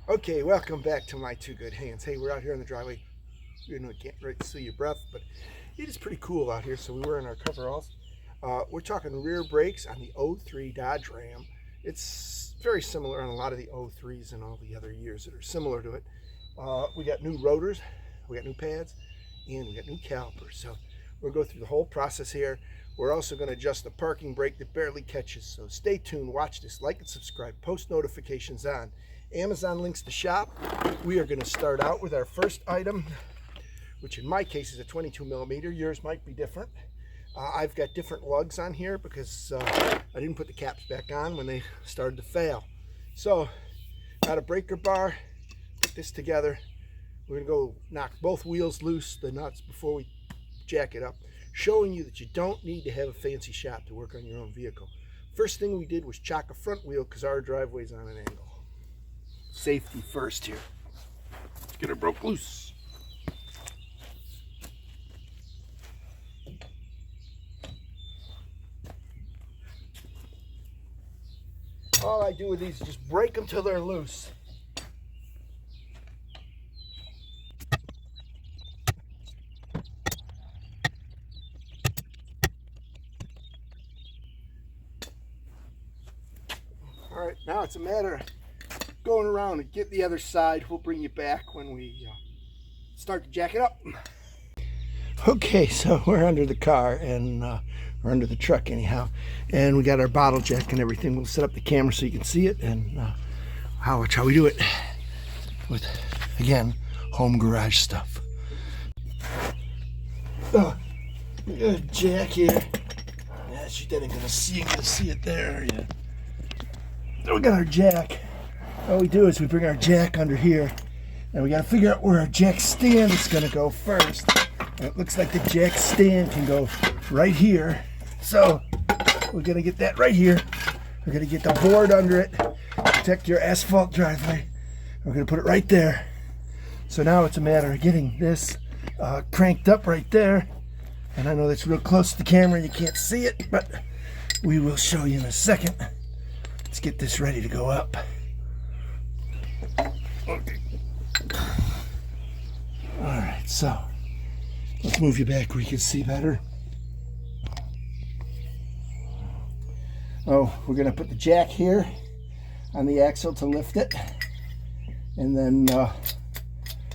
Okay, welcome back to my two good hands. Hey, we're out here in the driveway. You know, you can't really see your breath, but it is pretty cool out here. So we were in our coveralls. We're talking rear brakes on the '03 Dodge Ram. It's very similar on a lot of the '03s and all the other years that are similar to it. We got new rotors, we got new pads, and we got new calipers. So we'll go through the whole process here. We're also going to adjust the parking brake that barely catches. So stay tuned, watch this, like and subscribe, post notifications on. Amazon links to shop. We are going to start out with our first item, which in my case is a 22 millimeter. Yours might be different. I've got different lugs on here because I didn't put the caps back on when they started to fail. So, got a breaker bar, put this together. We're going to go knock both wheels loose, the nuts, before we jack it up, showing you that you don't need to have a fancy shop to work on your own vehicle. First thing we did was chock a front wheel because our driveway's on an angle. Safety first here. Let's get her broke loose. All I do with these is just break them till they're loose. All right, now it's a matter of going around and get the other side. We'll bring you back when we start to jack it up. Okay, so we're under the car and we're under the truck anyhow, and we got our bottle jack and everything. We'll set up the camera so you can see it, and how we do it with, again, home garage stuff. Oh, we got a jack here. Yeah, she didn't gonna see it there. Yeah. So we got our jack. All we do is we bring our jack under here, and we got to figure out where our jack stand is going to go first. And it looks like the jack stand can go right here. So we're going to get that right here. We're going to get the board under it, protect your asphalt driveway. We're going to put it right there. So now it's a matter of getting this cranked up right there. And I know that's real close to the camera, you can't see it, but we will show you in a second. Let's get this ready to go up. Okay. Alright, so let's move you back where you can see better. Oh, we're going to put the jack here on the axle to lift it. And then we're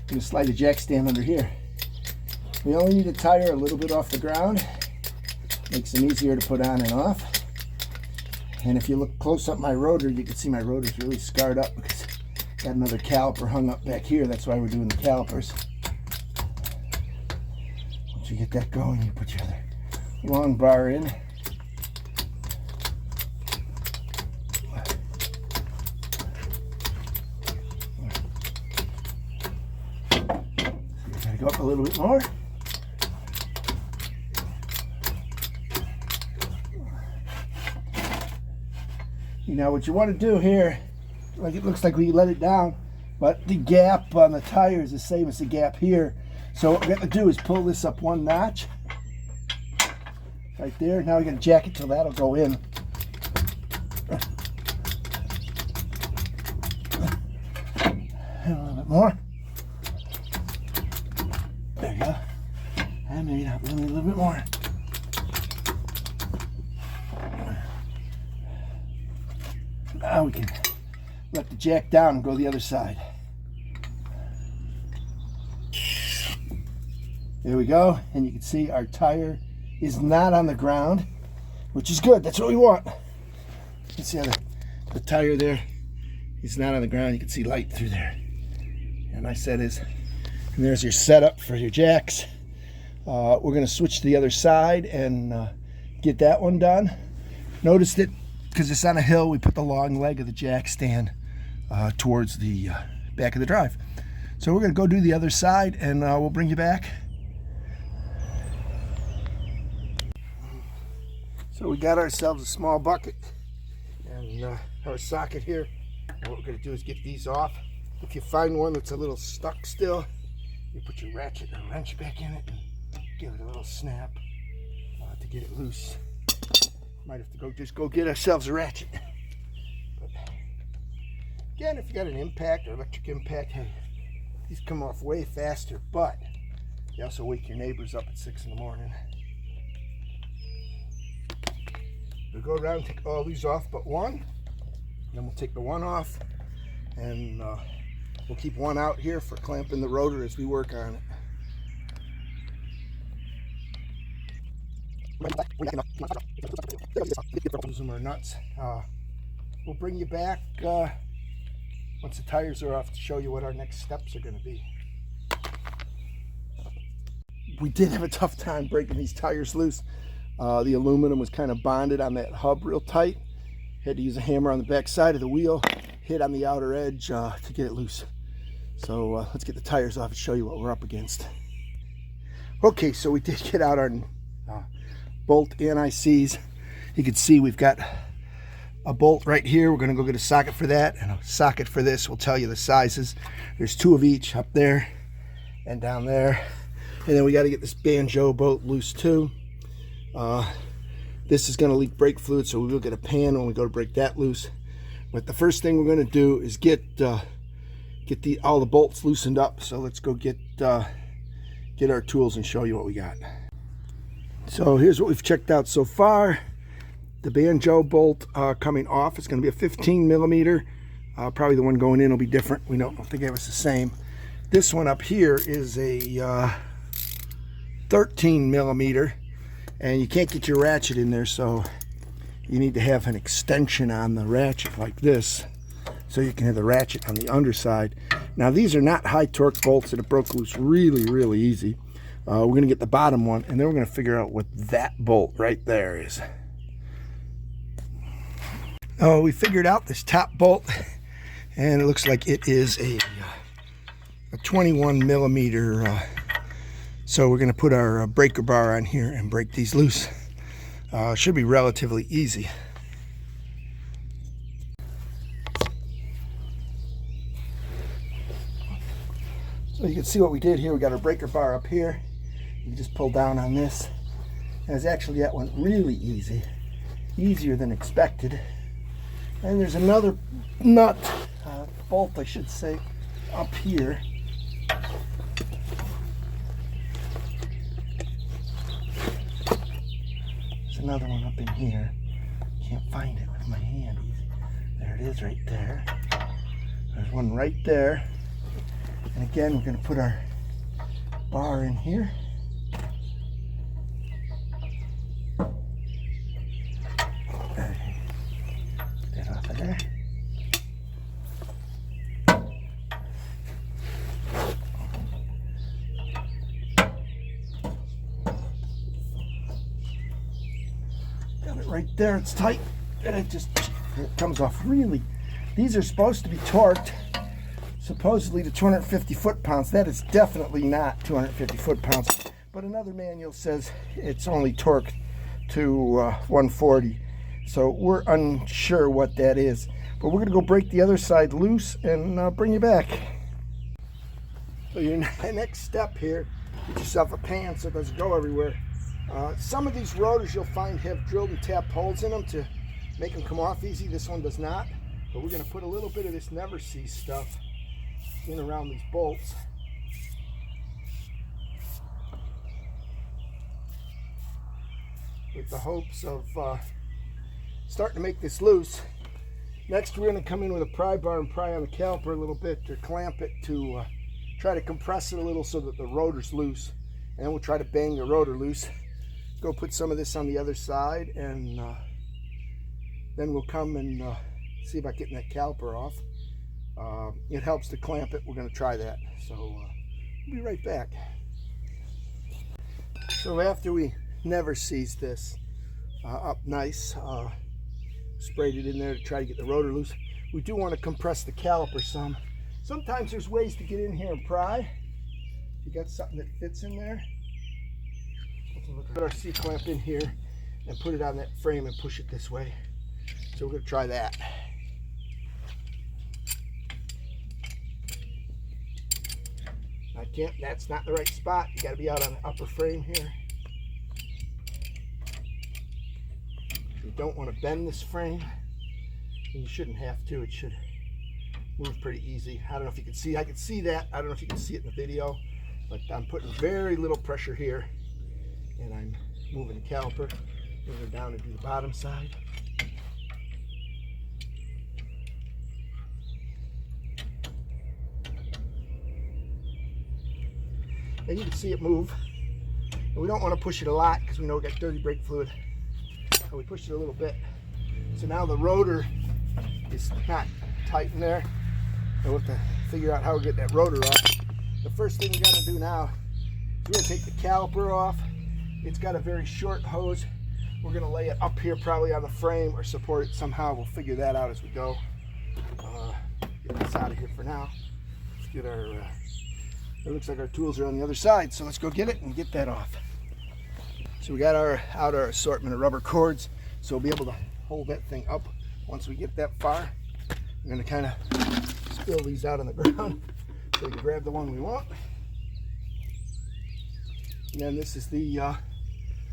going to slide the jack stand under here. We only need a tire a little bit off the ground. Makes them easier to put on and off. And if you look close up my rotor, you can see my rotor's really scarred up because got another caliper hung up back here. That's why we're doing the calipers. Once you get that going, you put your other long bar in. So you gotta go up a little bit more. Now what you want to do here, like it looks like we let it down, but the gap on the tire is the same as the gap here. So what we got to do is pull this up one notch right there. Now we're going to jack it till that'll go in. And a little bit more. There you go. And maybe not, maybe a little bit more. Now we can let the jack down and go the other side. There we go, and you can see our tire is not on the ground, which is good. That's what we want. You can see how the tire there is not on the ground. You can see light through there. And I said is, and there's your setup for your jacks. We're going to switch to the other side and get that one done. Notice that because it's on a hill, we put the long leg of the jack stand towards the back of the drive. So we're going to go do the other side, and we'll bring you back. So we got ourselves a small bucket and our socket here. And what we're going to do is get these off. If you find one that's a little stuck still, you put your ratchet or wrench back in it and give it a little snap to get it loose. Might have to just go get ourselves a ratchet. But Again, if you got an impact or electric impact, hey, these come off way faster, but you also wake your neighbors up at 6 in the morning. We'll go around and take all these off but one. Then we'll take the one off, and we'll keep one out here for clamping the rotor as we work on it. Those them are nuts. We'll bring you back once the tires are off to show you what our next steps are going to be. We did have a tough time breaking these tires loose. The aluminum was kind of bonded on that hub real tight. Had to use a hammer on the back side of the wheel, hit on the outer edge to get it loose. So let's get the tires off and show you what we're up against. Okay, so we did get out our bolt anti-seize. You can see we've got a bolt right here. We're going to go get a socket for that and a socket for this. We'll tell you the sizes. There's two of each up there and down there. And then we got to get this banjo bolt loose too. This is going to leak brake fluid, so we will get a pan when we go to break that loose. But the first thing we're going to do is get all the bolts loosened up. So let's go get our tools and show you what we got. So here's what we've checked out so far. The banjo bolt coming off is going to be a 15 millimeter. Probably the one going in will be different. We don't think it was the same. This one up here is a 13 millimeter. And you can't get your ratchet in there, so you need to have an extension on the ratchet like this, so you can have the ratchet on the underside. Now these are not high torque bolts that have broke loose really easy. We're going to get the bottom one, and then we're going to figure out what that bolt right there is. Oh, we figured out this top bolt, and it looks like it is a 21 millimeter. So we're going to put our breaker bar on here and break these loose. Should be relatively easy. So you can see what we did here. We got our breaker bar up here. You just pull down on this. And it's actually, that went really easy. Easier than expected. And there's another nut, bolt I should say, up here. Another one up in here. Can't find it with my handies. There it is right there. There's one right there. And again, we're going to put our bar in here. Get that off of there. Right there, it's tight, and it comes off really. These are supposed to be torqued supposedly to 250 foot-pounds. That is definitely not 250 foot-pounds, but another manual says it's only torqued to 140, so we're unsure what that is. But we're gonna go break the other side loose and bring you back. So your next step here, get yourself a pan so it doesn't go everywhere. Some of these rotors you'll find have drilled and tapped holes in them to make them come off easy. This one does not, but we're going to put a little bit of this never see stuff in around these bolts. With the hopes of starting to make this loose. Next we're going to come in with a pry bar and pry on the caliper a little bit to clamp it to try to compress it a little so that the rotor's loose. And then we'll try to bang the rotor loose. Go put some of this on the other side, and then we'll come and see about getting that caliper off. It helps to clamp it. We're going to try that. So we'll be right back. So after we never seized this up nice, sprayed it in there to try to get the rotor loose, we do want to compress the caliper some. Sometimes there's ways to get in here and pry. If you got something that fits in there. Put our C-clamp in here and put it on that frame and push it this way. So we're going to try that. I can't, that's not the right spot. You got to be out on the upper frame here. You don't want to bend this frame. You shouldn't have to. It should move pretty easy. I don't know if you can see. I can see that. I don't know if you can see it in the video, but I'm putting very little pressure here, and I'm moving the caliper, moving it down to do the bottom side. And you can see it move. And we don't want to push it a lot because we know we got dirty brake fluid. So we pushed it a little bit. So now the rotor is not tight in there. And we'll have to figure out how we get that rotor off. The first thing we got to do now is we're going to take the caliper off. It's got a very short hose. We're going to lay it up here probably on the frame or support it somehow. We'll figure that out as we go. Get this out of here for now. Let's get our, it looks like our tools are on the other side, so let's go get it and get that off. So we got our assortment of rubber cords, so we'll be able to hold that thing up once we get that far. We're going to kind of spill these out on the ground so we can grab the one we want. And then this is the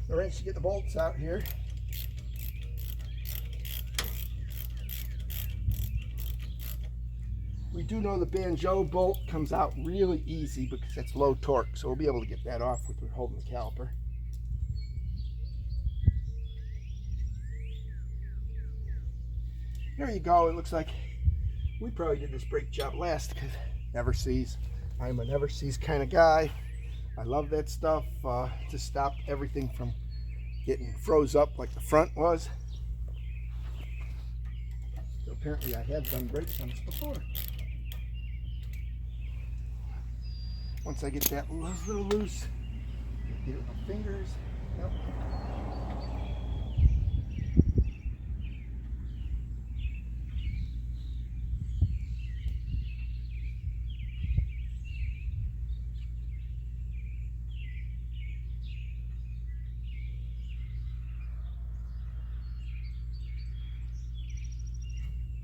wrench to get the bolts out here. We do know the banjo bolt comes out really easy because it's low torque, so we'll be able to get that off with holding the caliper. There you go. It looks like we probably did this brake job last because never sees. I'm a never sees kind of guy. I love that stuff. To stop everything from getting froze up like the front was. So apparently I have done brakes on this before. Once I get that a little loose, get it with my fingers. Yep.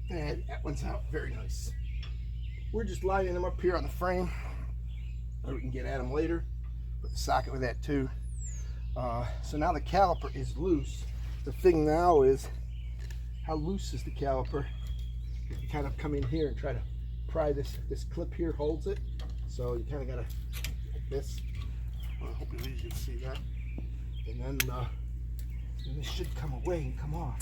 And that one's out. Very nice. We're just lining them up here on the frame, or we can get at them later. Put the socket with that too. So now the caliper is loose. The thing now is, how loose is the caliper? You can kind of come in here and try to pry this. This clip here holds it. So you kind of gotta like this. Hopefully you can see that. And then this should come away and come off.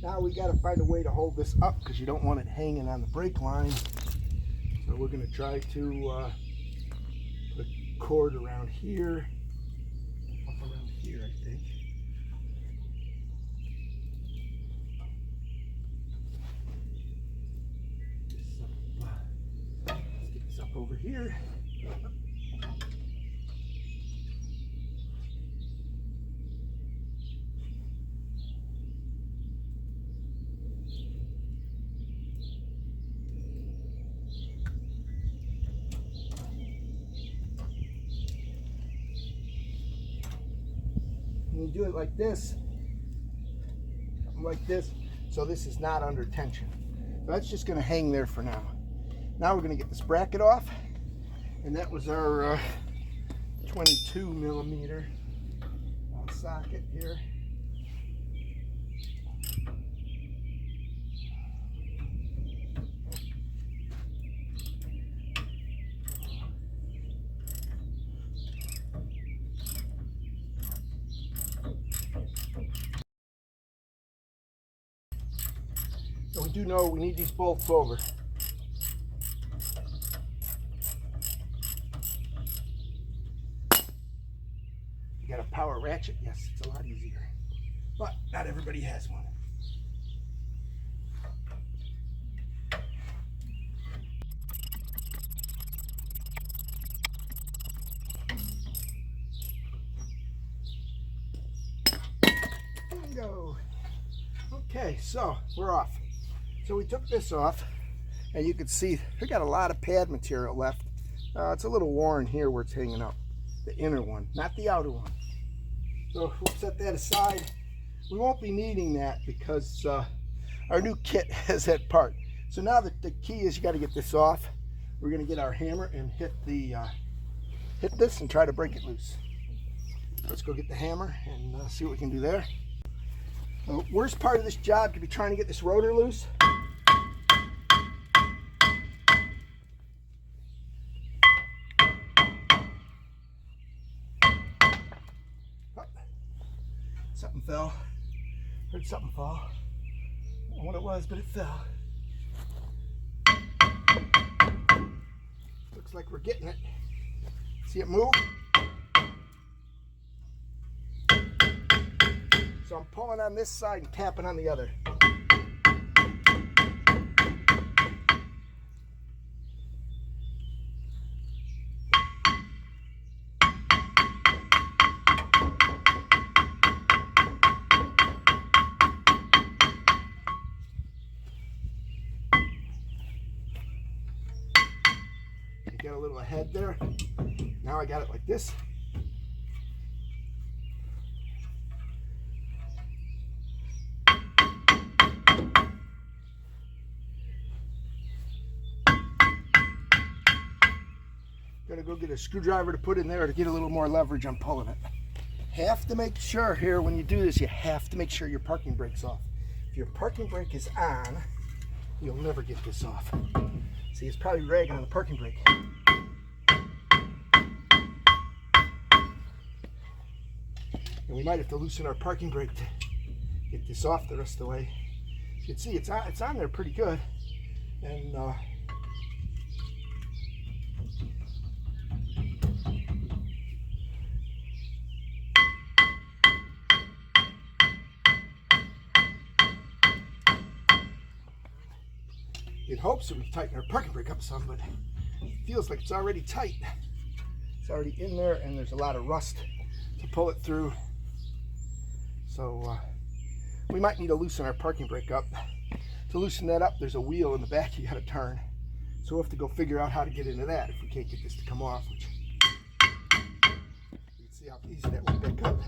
Now we got to find a way to hold this up because you don't want it hanging on the brake line. So we're going to try to put a cord around here, up around here, I think. Let's get this up over here. You do it like this, something like this, so this is not under tension. So that's just going to hang there for now. Now we're going to get this bracket off, and that was our 22 millimeter socket here. So we do know we need these bolts over. You got a power ratchet? Yes, it's a lot easier. But not everybody has one. Bingo! Okay, so we're off. So we took this off, and you can see we got a lot of pad material left. It's a little worn here where it's hanging up, the inner one, not the outer one. So we'll set that aside. We won't be needing that because our new kit has that part. So now the key is you got to get this off. We're going to get our hammer and hit this and try to break it loose. Let's go get the hammer and see what we can do there. The worst part of this job could be trying to get this rotor loose. Oh, something fell. Heard something fall. I don't know what it was, but it fell. Looks like we're getting it. See it move? So I'm pulling on this side and tapping on the other. You got a little ahead there. Now I got it like this. Gotta go get a screwdriver to put in there to get a little more leverage on pulling it. Have to make sure here when you do this, you have to make sure your parking brake's off. If your parking brake is on, you'll never get this off. See, it's probably ragging on the parking brake. And we might have to loosen our parking brake to get this off the rest of the way. You can see it's on there pretty good. And it hopes that we tighten our parking brake up some, but it feels like it's already tight. It's already in there, and there's a lot of rust to pull it through. So we might need to loosen our parking brake up. To loosen that up, there's a wheel in the back you got to turn. So we'll have to go figure out how to get into that if we can't get this to come off. Which you can see how easy that went back up.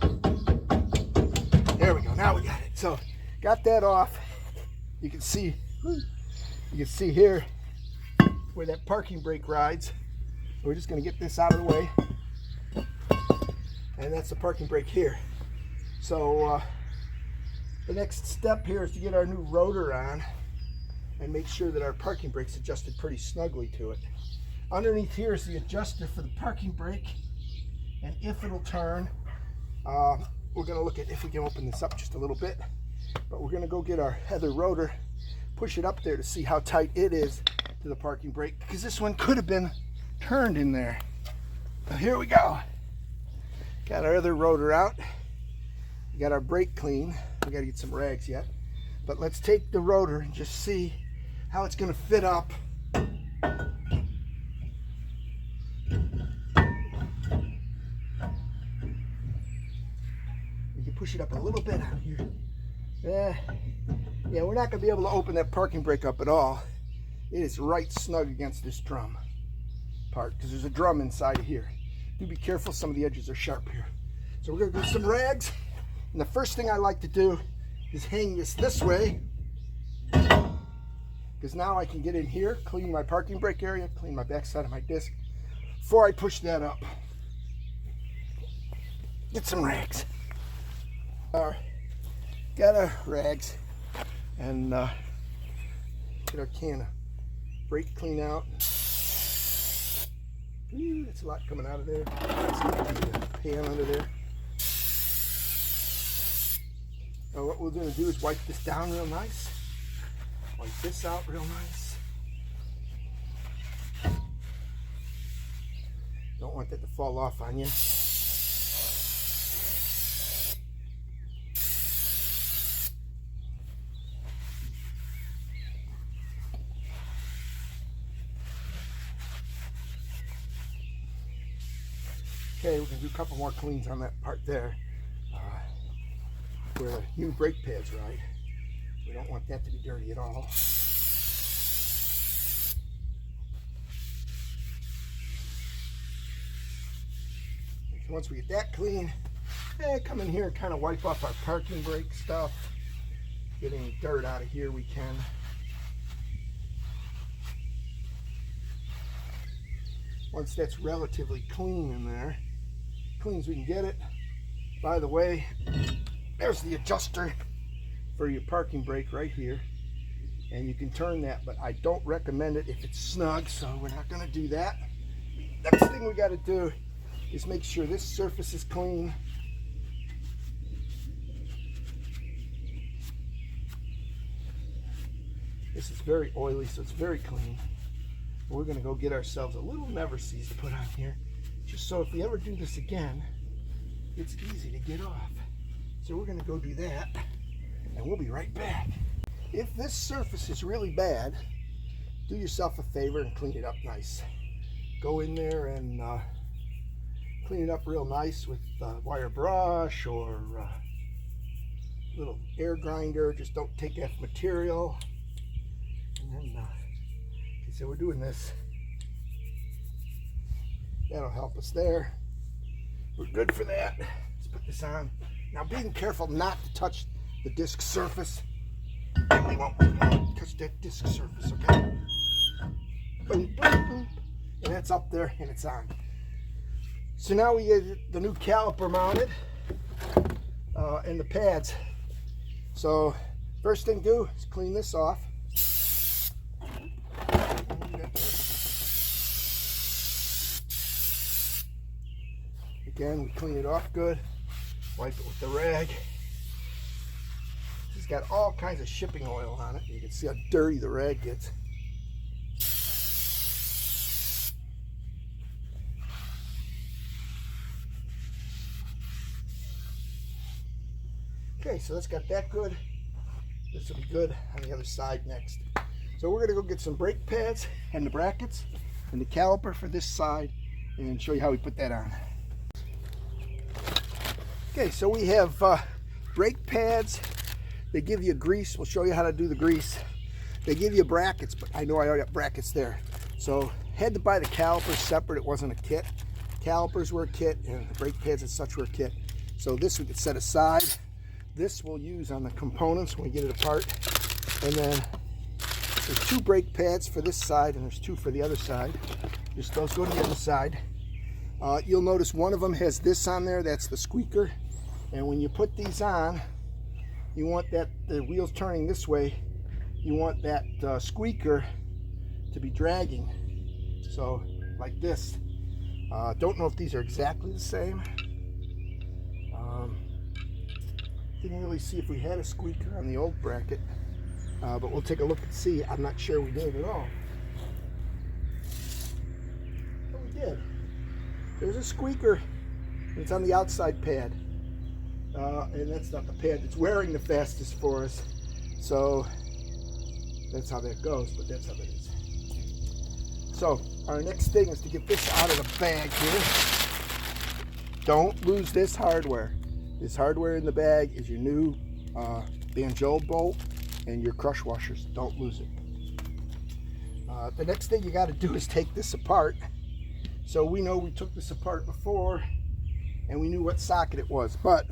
There we go. Now we got it. So got that off. You can see here where that parking brake rides. We're just going to get this out of the way. And that's the parking brake here. So the next step here is to get our new rotor on and make sure that our parking brake's adjusted pretty snugly to it. Underneath here is the adjuster for the parking brake, and if it'll turn, we're going to look at if we can open this up just a little bit. But we're going to go get our other rotor, push it up there to see how tight it is to the parking brake, because this one could have been turned in there. So here we go. Got our other rotor out. We got our brake clean. We got to get some rags yet. But let's take the rotor and just see how it's going to fit up. We can push it up a little bit out here. Yeah, we're not going to be able to open that parking brake up at all. It is right snug against this drum part because there's a drum inside of here. Do be careful, some of the edges are sharp here. So we're going to do some rags. And the first thing I like to do is hang this way, because now I can get in here, clean my parking brake area, clean my backside of my disc before I push that up. Get some rags. Got our rags and get our can of brake clean out. Ooh, that's a lot coming out of there. Let's get the pan under there. Now what we're going to do is wipe this down real nice. Wipe this out real nice. Don't want that to fall off on you. Okay, we can do a couple more cleans on that part there. Where the new brake pads ride. We don't want that to be dirty at all. So once we get that clean, come in here and kind of wipe off our parking brake stuff. Get any dirt out of here we can. Once that's relatively clean in there, clean as we can get it, By the way, there's the adjuster for your parking brake right here. And you can turn that, but I don't recommend it if it's snug, so we're not going to do that. Next thing we got to do is make sure this surface is clean. This is very oily, so it's very clean. We're going to go get ourselves a little never sees to put on here, just so if we ever do this again, it's easy to get off. So we're going to go do that, and we'll be right back. If this surface is really bad, do yourself a favor and clean it up nice. Go in there and clean it up real nice with wire brush or little air grinder. Just don't take off material. And then, okay, so we're doing this. That'll help us there. We're good for that. Let's put this on. Now, being careful not to touch the disc surface. We won't touch that disc surface, okay? Boom, boom, boom. And that's up there and it's on. So now we get the new caliper mounted and the pads. So first thing to do is clean this off. Again, we clean it off good. Wipe it with the rag. It's got all kinds of shipping oil on it. You can see how dirty the rag gets. Okay, so that's got that good. This will be good on the other side next. So we're going to go get some brake pads and the brackets and the caliper for this side and show you how we put that on. Okay, so we have brake pads. They give you grease. We'll show you how to do the grease. They give you brackets, but I know I already got brackets there. So had to buy the calipers separate. It wasn't a kit. Calipers were a kit and the brake pads and such were a kit. So this we could set aside. This we'll use on the components when we get it apart. And then there's 2 brake pads for this side and there's 2 for the other side. Just those go to the other side. You'll notice one of them has this on there. That's the squeaker. And when you put these on, you want that, the wheels turning this way, you want that squeaker to be dragging. So like this. Don't know if these are exactly the same. Didn't really see if we had a squeaker on the old bracket, but we'll take a look and see. I'm not sure we did at all. But we did. There's a squeaker. It's on the outside pad. And that's not the pad that's wearing the fastest for us. So that's how that goes, but that's how that is. So our next thing is to get this out of the bag here. Don't lose this hardware. This hardware in the bag is your new banjo bolt and your crush washers. Don't lose it. The next thing you got to do is take this apart. So we know we took this apart before and we knew what socket it was, but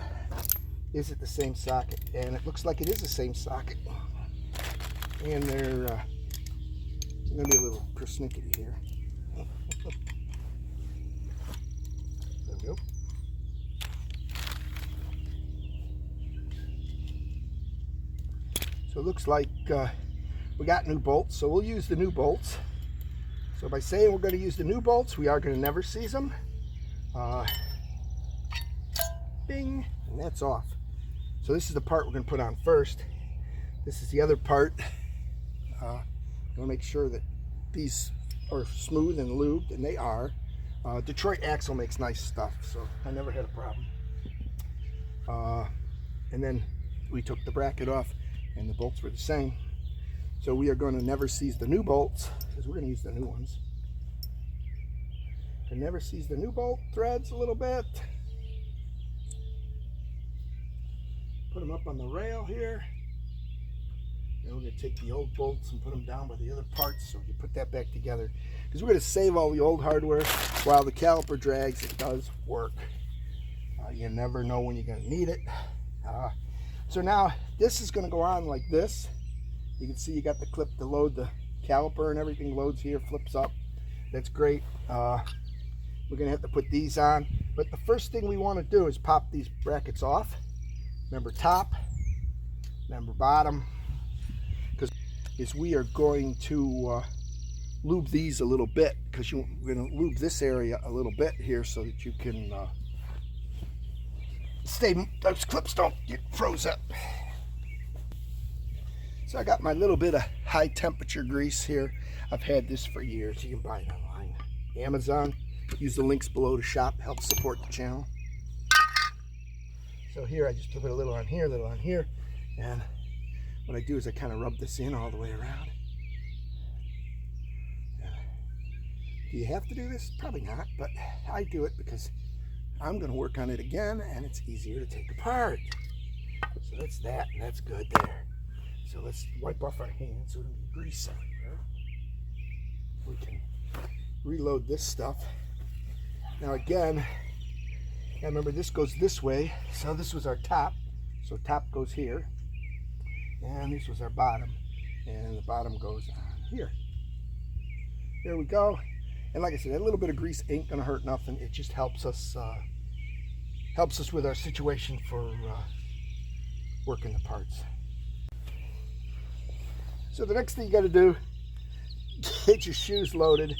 is it the same socket? And it looks like it is the same socket. And they're going to be a little persnickety here. There we go. So it looks like we got new bolts, so we'll use the new bolts. So by saying we're going to use the new bolts, we are going to never seize them. Bing, and that's off. So this is the part we're going to put on first. This is the other part. We'll make sure that these are smooth and lubed, and they are. Detroit Axle makes nice stuff, so I never had a problem. And then we took the bracket off, and the bolts were the same. So we are going to never seize the new bolts, because we're going to use the new ones. And never seize the new bolt threads a little bit. Put them up on the rail here. Then we're going to take the old bolts and put them down by the other parts, so we can put that back together. Because we're going to save all the old hardware while the caliper drags. It does work. You never know when you're going to need it. So now this is going to go on like this. You can see you got the clip to load the caliper and everything loads here, flips up. That's great. We're going to have to put these on. But the first thing we want to do is pop these brackets off. Remember top, remember bottom. Because we are going to lube these a little bit. Because we're going to lube this area a little bit here so that you can those clips don't get froze up. So I got my little bit of high temperature grease here. I've had this for years. You can buy it online. Amazon. Use the links below to shop. Help support the channel. So here I just put a little on here, a little on here. And what I do is I kind of rub this in all the way around. Do you have to do this? Probably not. But I do it because I'm going to work on it again. And it's easier to take apart. So that's that. And that's good there. So let's wipe off our hands so we don't get grease everywhere. We can reload this stuff. Now again, remember this goes this way. So this was our top. So top goes here. And this was our bottom. And the bottom goes on here. There we go. And like I said, that little bit of grease ain't gonna hurt nothing. It just helps us with our situation for working the parts. So the next thing you got to do, get your shoes loaded.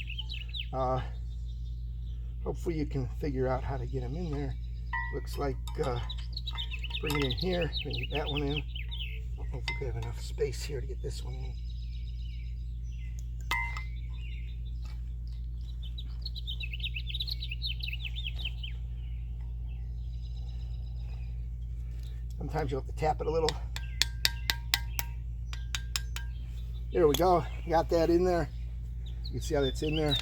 Hopefully you can figure out how to get them in there. Looks like bring it in here and get that one in. I don't know if we have enough space here to get this one in. Sometimes you'll have to tap it a little. There we go. Got that in there. You can see how that's in there.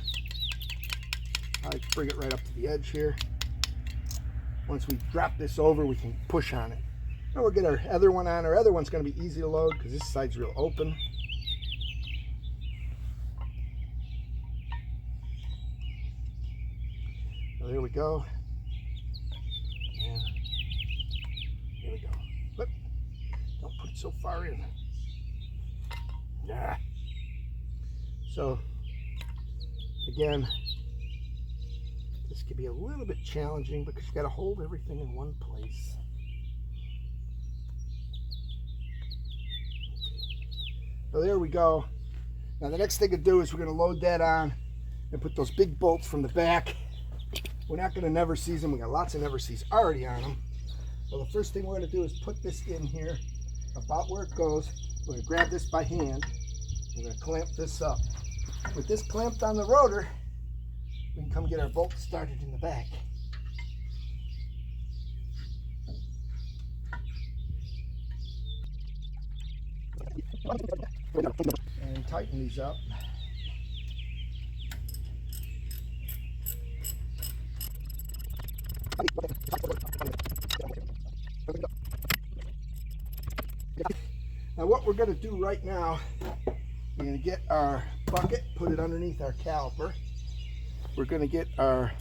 I bring it right up to the edge here. Once we drop this over, we can push on it. Now we'll get our other one on. Our other one's going to be easy to load because this side's real open. So there we go. And there we go. But don't put it so far in. Yeah. So again, this could be a little bit challenging because you got to hold everything in one place. So there we go. Now the next thing to do is we're going to load that on and put those big bolts from the back. We're not going to never seize them. We got lots of never seize already on them. So the first thing we're going to do is put this in here about where it goes. We're going to grab this by hand. We're going to clamp this up. With this clamped on the rotor, we can come get our bolt started in the back. And tighten these up. Now what we're going to do right now, we're going to get our bucket, put it underneath our caliper. We're going to get our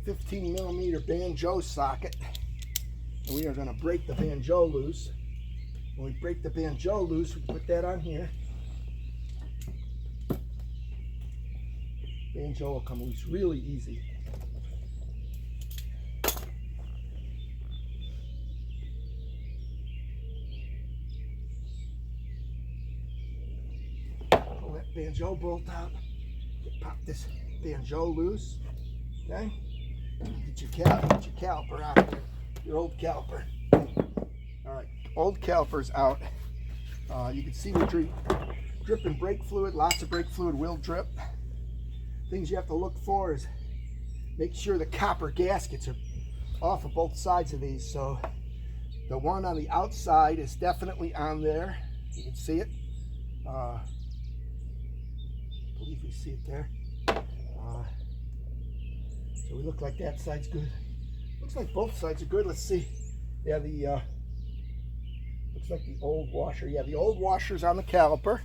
15 millimeter banjo socket, and we are going to break the banjo loose. When we break the banjo loose, we put that on here. Banjo will come loose really easy. Pull that banjo bolt out. Pop this banjo loose. Okay? Get your caliper out there. Your old caliper. Alright, old caliper's out. You can see we're dripping brake fluid. Lots of brake fluid will drip. Things you have to look for is make sure the copper gaskets are off of both sides of these. So the one on the outside is definitely on there. You can see it. I believe we see it there. So we look like that side's good. Looks like both sides are good. Let's see. Yeah, the looks like the old washer. Yeah, the old washer's on the caliper,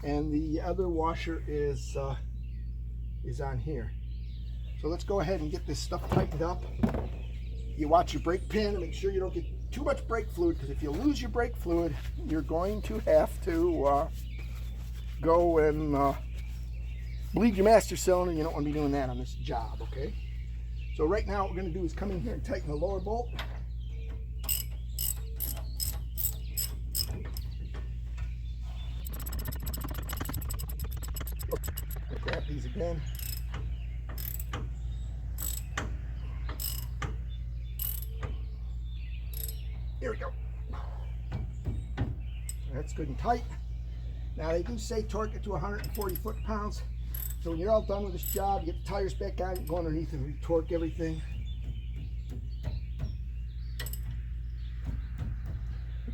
and the other washer is on here. So let's go ahead and get this stuff tightened up. You watch your brake pin and make sure you don't get too much brake fluid, because if you lose your brake fluid, you're going to have to go and bleed your master cylinder. You don't want to be doing that on this job, okay? So right now what we're going to do is come in here and tighten the lower bolt. Grab these again. Here we go. That's good and tight. Now they do say torque it to 140 foot-pounds. So when you're all done with this job, you get the tires back on, go underneath and re-torque everything.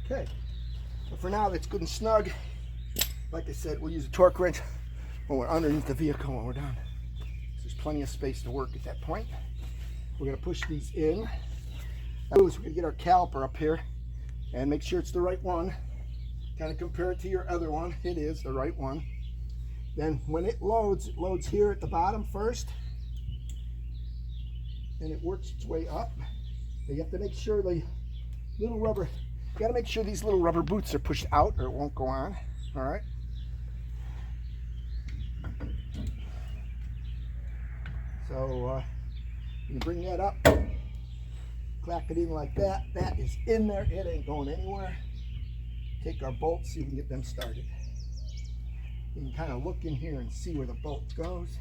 Okay, so for now that's good and snug. Like I said, we'll use a torque wrench when we're underneath the vehicle when we're done. There's plenty of space to work at that point. We're going to push these in. Now, we're going to get our caliper up here and make sure it's the right one. Kind of compare it to your other one. It is the right one. Then when it loads here at the bottom first, and it works its way up. Now you have to make sure the little rubber, you got to make sure these little rubber boots are pushed out or it won't go on. All right. So you bring that up, clack it in like that. That is in there. It ain't going anywhere. Take our bolts, see if we can get them started. You can kind of look in here and see where the bolt goes.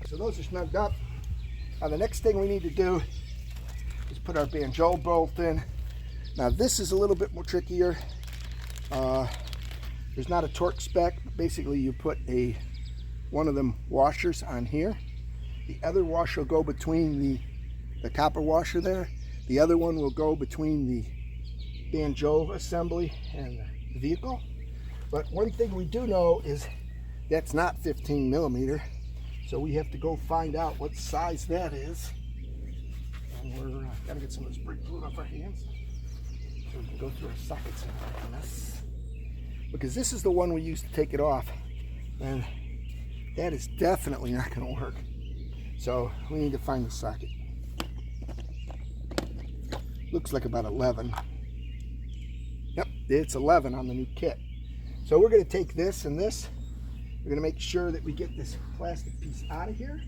So those are snugged up. Now the next thing we need to do is put our banjo bolt in. Now this is a little bit more trickier. There's not a torque spec, but basically you put one of them washers on here. The other washer will go between the copper washer there. The other one will go between the banjo assembly and the vehicle. But one thing we do know is that's not 15 millimeter. So we have to go find out what size that is. And we're gotta get some of this brake fluid off our hands so we can go through our sockets and everything else. Because this is the one we used to take it off, and that is definitely not going to work. So we need to find the socket. Looks like about 11. Yep, it's 11 on the new kit. So we're going to take this and this. We're going to make sure that we get this plastic piece out of here.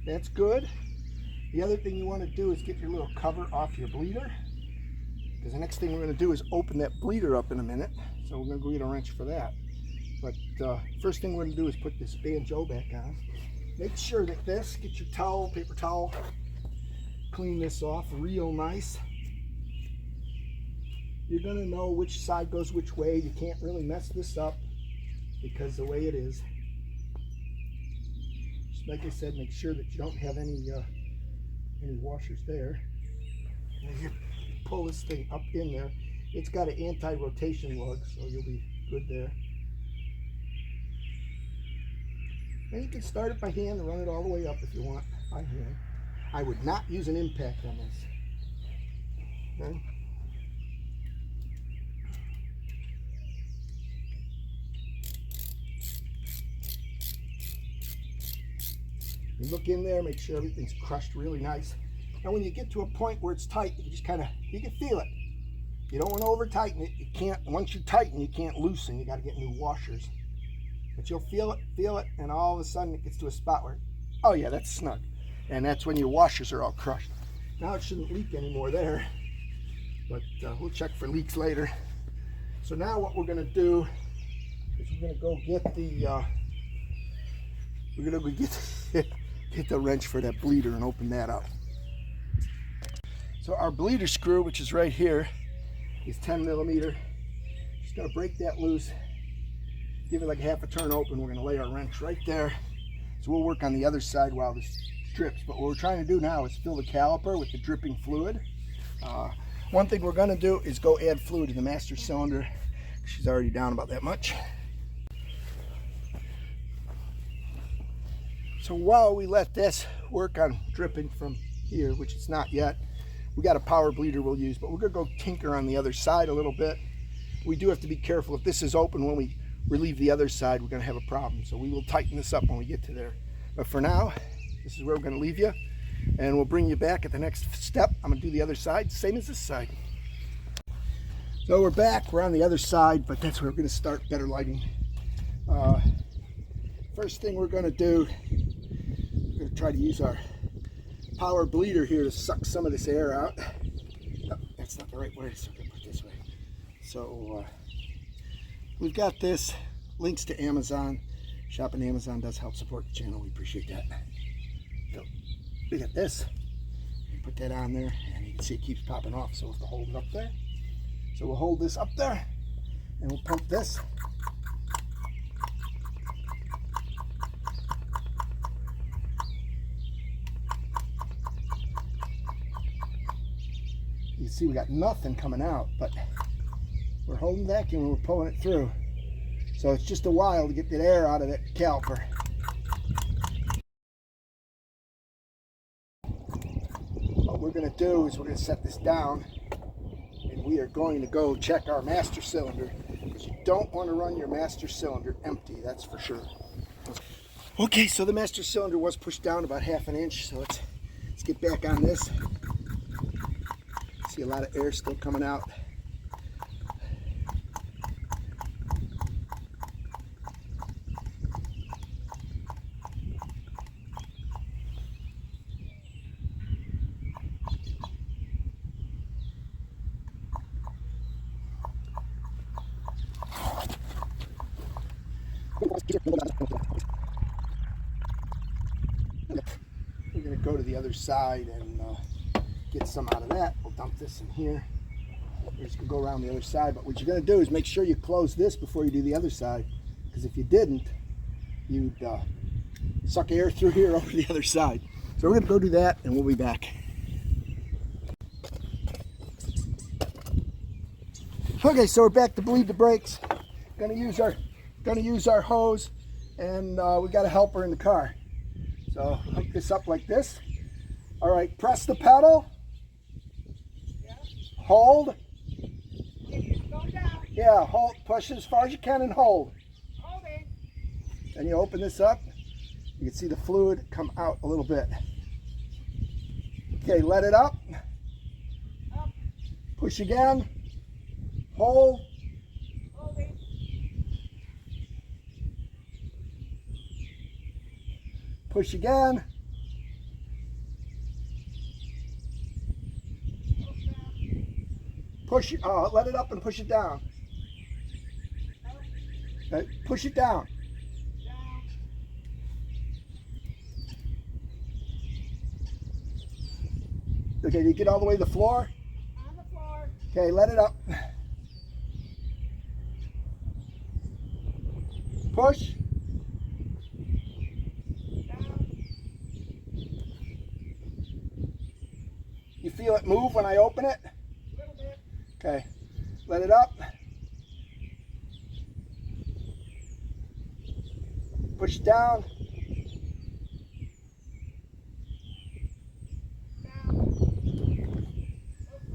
That's good. The other thing you want to do is get your little cover off your bleeder. Because the next thing we're going to do is open that bleeder up in a minute. So we're going to go get a wrench for that. But first thing we're going to do is put this banjo back on. Make sure that this, get your towel, paper towel, clean this off real nice. You're going to know which side goes which way. You can't really mess this up because the way it is. Just like I said, make sure that you don't have any washers there. And you pull this thing up in there. It's got an anti-rotation lug, so you'll be good there. And you can start it by hand and run it all the way up if you want by hand. I would not use an impact on this. Okay? You look in there, make sure everything's crushed really nice. Now when you get to a point where it's tight, you just kind of, you can feel it. You don't want to over tighten it. You can't, once you tighten, you can't loosen. You got to get new washers. But you'll feel it, and all of a sudden it gets to a spot where, oh yeah, that's snug. And that's when your washers are all crushed. Now it shouldn't leak anymore there, but we'll check for leaks later. So now what we're going to do is we're going to go get the, get the wrench for that bleeder and open that up. So our bleeder screw, which is right here, is 10 millimeter. Just going to break that loose. Give it like half a turn open. We're going to lay our wrench right there. So we'll work on the other side while this drips. But what we're trying to do now is fill the caliper with the dripping fluid. One thing we're going to do is go add fluid to the master cylinder. She's already down about that much. So while we let this work on dripping from here, which it's not yet, We got a power bleeder we'll use, but we're gonna go tinker on the other side a little bit. We do have to be careful. If this is open when we relieve the other side, we're gonna have a problem. So we will tighten this up when we get to there. But for now, this is where we're gonna leave you, and we'll bring you back at the next step. I'm gonna do the other side, same as this side. So we're back, we're on the other side, but that's where we're gonna start. Better lighting. First thing we're gonna do, we're gonna try to use our power bleeder here to suck some of this air out. Oh, that's not the right way, so I'm gonna put it this way. So we've got this, links to Amazon. Shopping Amazon does help support the channel, we appreciate that. So we got this, put that on there, and you can see it keeps popping off, so we'll have to hold it up there. So we'll hold this up there, and we'll pump this. You can see we got nothing coming out, but we're holding vacuum and we're pulling it through. So it's just a while to get that air out of that caliper. What we're going to do is we're going to set this down, and we are going to go check our master cylinder, because you don't want to run your master cylinder empty, that's for sure. Okay, so the master cylinder was pushed down about 1/2 inch, so let's get back on this. See a lot of air still coming out. We're going to go to the other side and get some out of that. We'll dump this in here. We're just going to go around the other side. But what you're going to do is make sure you close this before you do the other side, because if you didn't, you'd suck air through here over the other side. So we're going to go do that, and we'll be back. Okay, so we're back to bleed the brakes. Going to use our hose, and we got a helper in the car. So hook this up like this. All right, press the pedal. Yeah. Hold. Go down. Yeah, hold. Push as far as you can and hold. Holding. Then you open this up. You can see the fluid come out a little bit. Okay, let it up. Up. Push again. Hold. Holding. Push again. Push, let it up and push it down. Okay, push it down. Okay, do you get all the way to the floor? On the floor. Okay, let it up. Push. You feel it move when I open it? A little bit. Okay, let it up. Push it down. Down.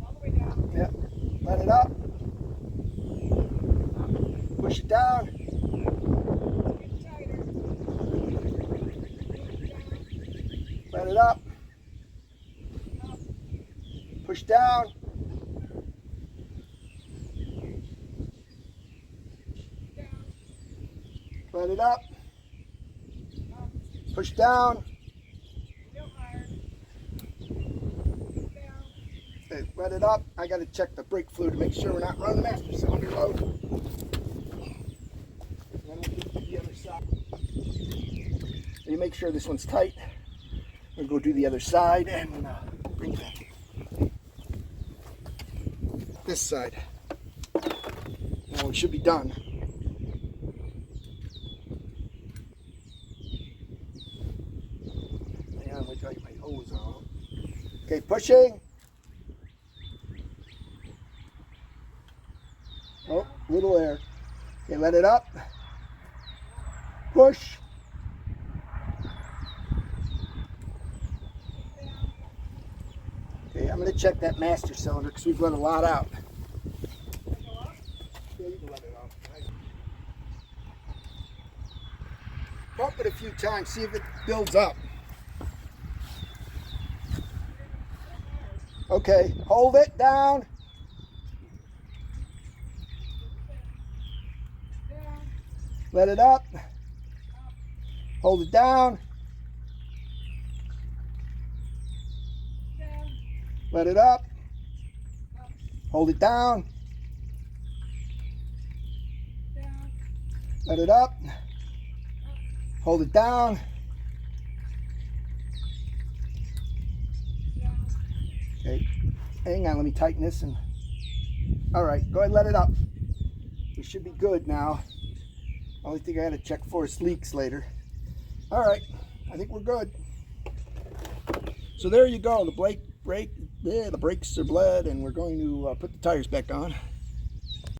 All the way down. Yep. Let it up. Push it down. Get tighter. Let it up. Push down. Let it up. Push down. Okay, let it up. I got to check the brake fluid to make sure we're not running the master cylinder low. Then we'll get to the other side. And you make sure this one's tight. We'll go do the other side and bring it back. This side. Now it should be done. Hang on, wait till I get my hose on. Okay, pushing. Oh, little air. Okay, let it up. Push. Okay, I'm going to check that master cylinder because we've let a lot out. Yeah, you can let it out. Pump it a few times, see if it builds up. Okay, hold it down. Let it up. Hold it down. Let it up. Hold it down. Let it up. Hold it down. Okay, hang on, let me tighten this. And all right, go ahead and let it up. We should be good now. Only thing I got to check for is leaks later. All right, I think we're good. So there you go. The brakes are bled, and we're going to put the tires back on.